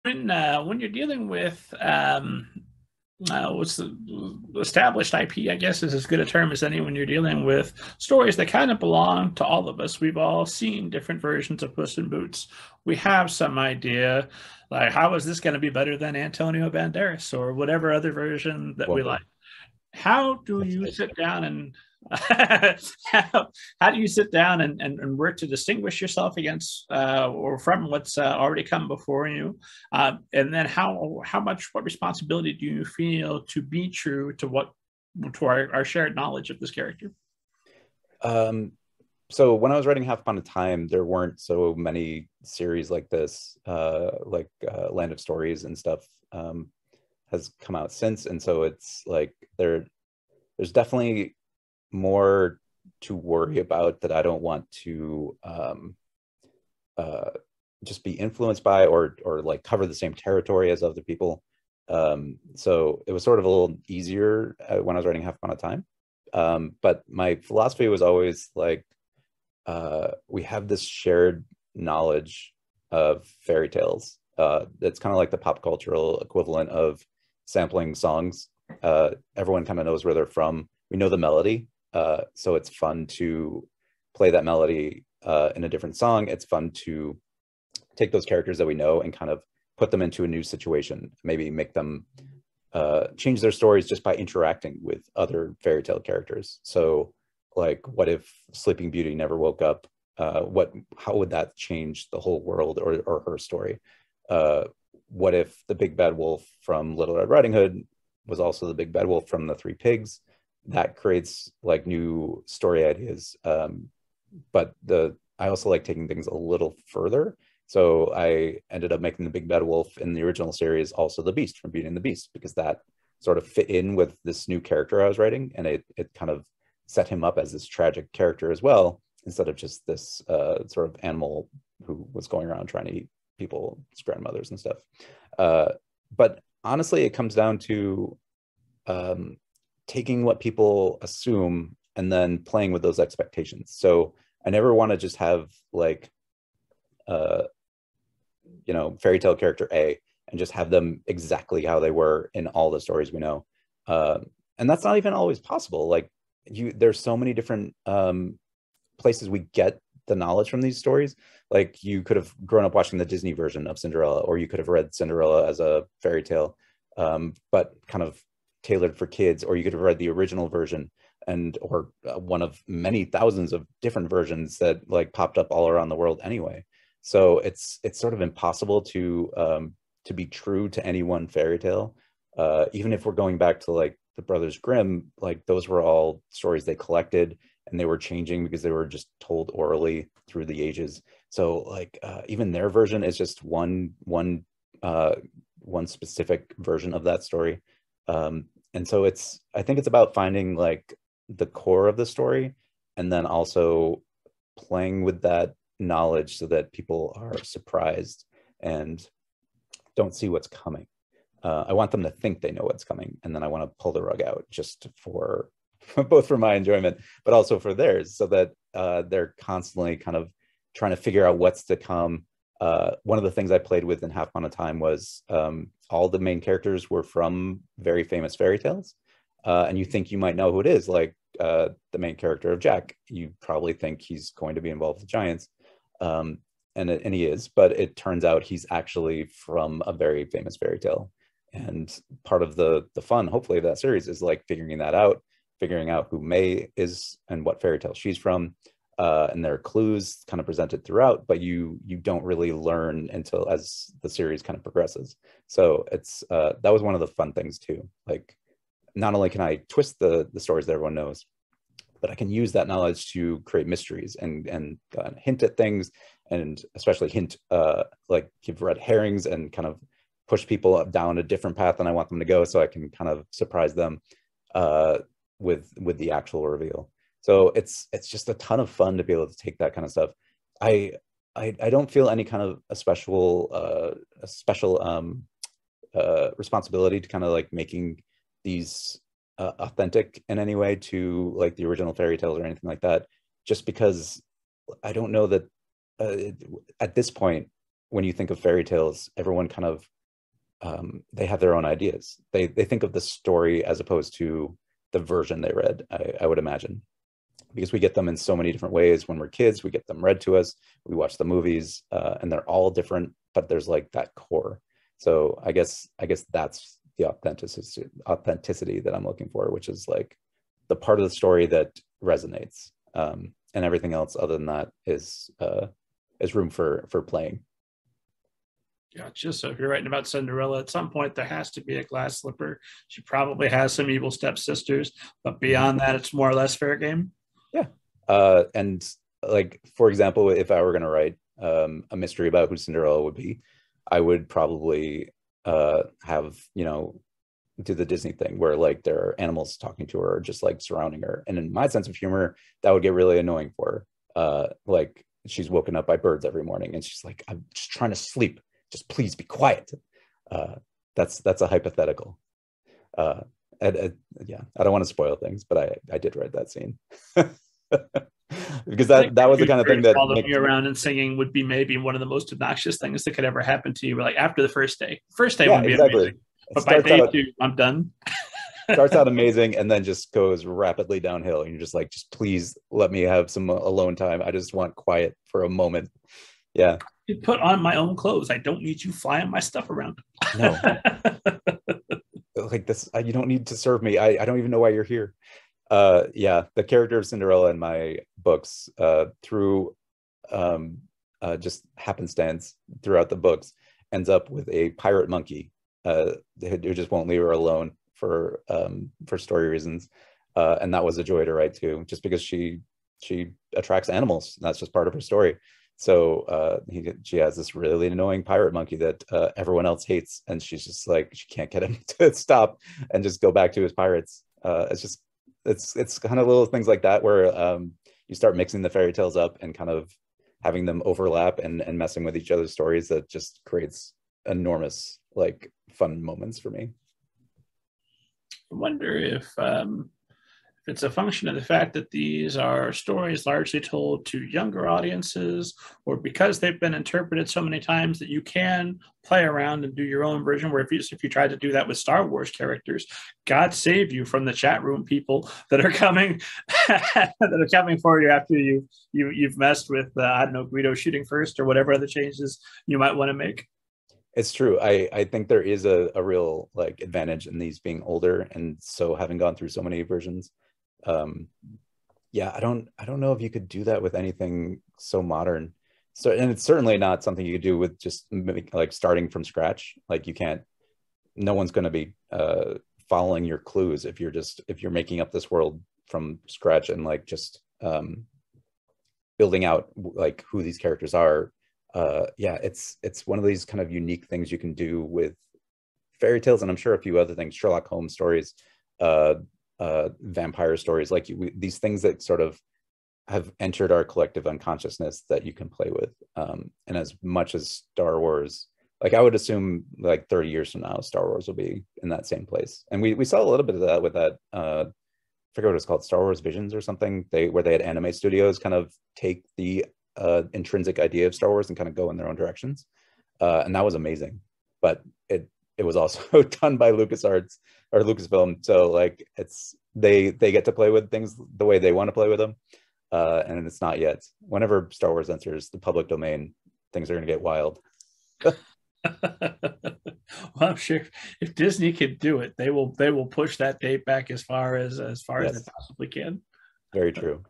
When you're dealing with what's the established IP, I guess is as good a term as any when you're dealing with stories that kind of belong to all of us. We've all seen different versions of Puss in Boots. We have some idea, like how is this going to be better than Antonio Banderas or whatever other version that we Whoa, like. How do that's you big. sit down and how do you sit down and work to distinguish yourself against or from what's already come before you? And then what responsibility do you feel to be true to our shared knowledge of this character? Um, so when I was writing Half Upon a Time, there weren't so many series like this, Land of Stories and stuff has come out since, and so it's like there's definitely more to worry about that I don't want to uh, just be influenced by or like cover the same territory as other people. So it was sort of a little easier when I was writing Half Upon a Time. But my philosophy was always like we have this shared knowledge of fairy tales. It's kind of like the pop cultural equivalent of sampling songs. Everyone kind of knows where they're from. We know the melody, so it's fun to play that melody in a different song. It's fun to take those characters that we know and kind of put them into a new situation, maybe make them change their stories just by interacting with other fairy tale characters. So, like, what if Sleeping Beauty never woke up? How would that change the whole world or her story? Uh, what if the big bad wolf from Little Red Riding Hood was also the big bad wolf from the Three Pigs? That creates like new story ideas. But I also like taking things a little further. So I ended up making the big bad wolf in the original series also the Beast from Beauty and the Beast, because that sort of fit in with this new character I was writing, and it kind of set him up as this tragic character as well, instead of just this sort of animal who was going around trying to eat people's grandmothers and stuff. Uh, but honestly, it comes down to um, taking what people assume and then playing with those expectations. So I never want to just have like uh, fairy tale character A and just have them exactly how they were in all the stories we know. Uh, and that's not even always possible. Like there's so many different places we get the knowledge from these stories. Like you could have grown up watching the Disney version of Cinderella, or you could have read Cinderella as a fairy tale, but kind of tailored for kids, or you could have read the original version or one of many thousands of different versions that like popped up all around the world anyway. So it's sort of impossible to be true to any one fairy tale. Even if we're going back to like the Brothers Grimm, like those were all stories they collected and they were changing because they were just told orally through the ages. So like even their version is just one specific version of that story. And so I think it's about finding like the core of the story and then also playing with that knowledge so that people are surprised and don't see what's coming. I want them to think they know what's coming, and then I want to pull the rug out just for both for my enjoyment, but also for theirs, so that they're constantly kind of trying to figure out what's to come. One of the things I played with in Half Upon a Time was all the main characters were from very famous fairy tales, and you think you might know who it is, like the main character of Jack. You probably think he's going to be involved with giants, um, and he is, but it turns out he's actually from a very famous fairy tale. And part of the fun, hopefully, of that series is like figuring out who May is and what fairy tale she's from. And there are clues kind of presented throughout, but you don't really learn until as the series kind of progresses. So it's that was one of the fun things too. Like not only can I twist the stories that everyone knows, but I can use that knowledge to create mysteries and hint at things, and especially hint like give red herrings and kind of push people down a different path than I want them to go, so I can kind of surprise them uh, with the actual reveal. So it's just a ton of fun to be able to take that kind of stuff. I I don't feel any kind of a special responsibility to kind of like making these authentic in any way to like the original fairy tales or anything like that, just because I don't know that uh, at this point, when you think of fairy tales, everyone kind of they have their own ideas. They think of the story as opposed to the version they read, I would imagine, because we get them in so many different ways. When we're kids, we get them read to us, we watch the movies, and they're all different, but there's like that core. So I guess that's the authenticity that I'm looking for, which is like the part of the story that resonates, and everything else other than that is room for playing. Gotcha. So if you're writing about Cinderella, at some point there has to be a glass slipper. She probably has some evil stepsisters, but beyond that, it's more or less fair game. Yeah. And like, for example, if I were going to write a mystery about who Cinderella would be, I would probably have, you know, do the Disney thing where like there are animals talking to her or just like surrounding her. And in my sense of humor, that would get really annoying for her. Like she's woken up by birds every morning and she's like, I'm just trying to sleep. Just please be quiet. That's a hypothetical. Yeah, I don't want to spoil things, but I did write that scene. Because that was the kind of thing that following you around and singing would be maybe one of the most obnoxious things that could ever happen to you. Like after the first day yeah, would be exactly amazing, but by day two, I'm done. Starts out amazing and then just goes rapidly downhill. And you're just like, just please let me have some alone time. I just want quiet for a moment. Yeah. You put on my own clothes. I don't need you flying my stuff around. No. Like this, you don't need to serve me. I don't even know why you're here. Yeah, the character of Cinderella in my books, through just happenstance throughout the books, ends up with a pirate monkey who just won't leave her alone for story reasons. And that was a joy to write too, just because she attracts animals. That's just part of her story. So she has this really annoying pirate monkey that everyone else hates, and she's just like, she can't get him to stop and just go back to his pirates. It's kind of little things like that where you start mixing the fairy tales up and kind of having them overlap and messing with each other's stories that just creates enormous like fun moments for me. I wonder if it's a function of the fact that these are stories largely told to younger audiences, or because they've been interpreted so many times that you can play around and do your own version. Where if you tried to do that with Star Wars characters, God save you from the chat room people that are coming for you after you've messed with I don't know, Guido shooting first or whatever other changes you might want to make. It's true. I think there is a real like advantage in these being older, and so having gone through so many versions. Yeah, I don't know if you could do that with anything so modern. So, and it's certainly not something you could do with just like starting from scratch. Like you can't, no one's going to be following your clues if you're making up this world from scratch and like just building out like who these characters are. Yeah, it's one of these kind of unique things you can do with fairy tales, and I'm sure a few other things, Sherlock Holmes stories, vampire stories, like these things that sort of have entered our collective unconsciousness that you can play with. And as much as Star Wars, like I would assume like 30 years from now, Star Wars will be in that same place. And we saw a little bit of that with that, I forget what it's called, Star Wars Visions or something, where they had anime studios kind of take the intrinsic idea of Star Wars and kind of go in their own directions. And that was amazing. But it was also done by LucasArts or Lucasfilm. So like they get to play with things the way they want to play with them. And it's not yet. Whenever Star Wars enters the public domain, things are going to get wild. Well, I'm sure if Disney can do it, they will push that date back as far as they possibly can. Very true.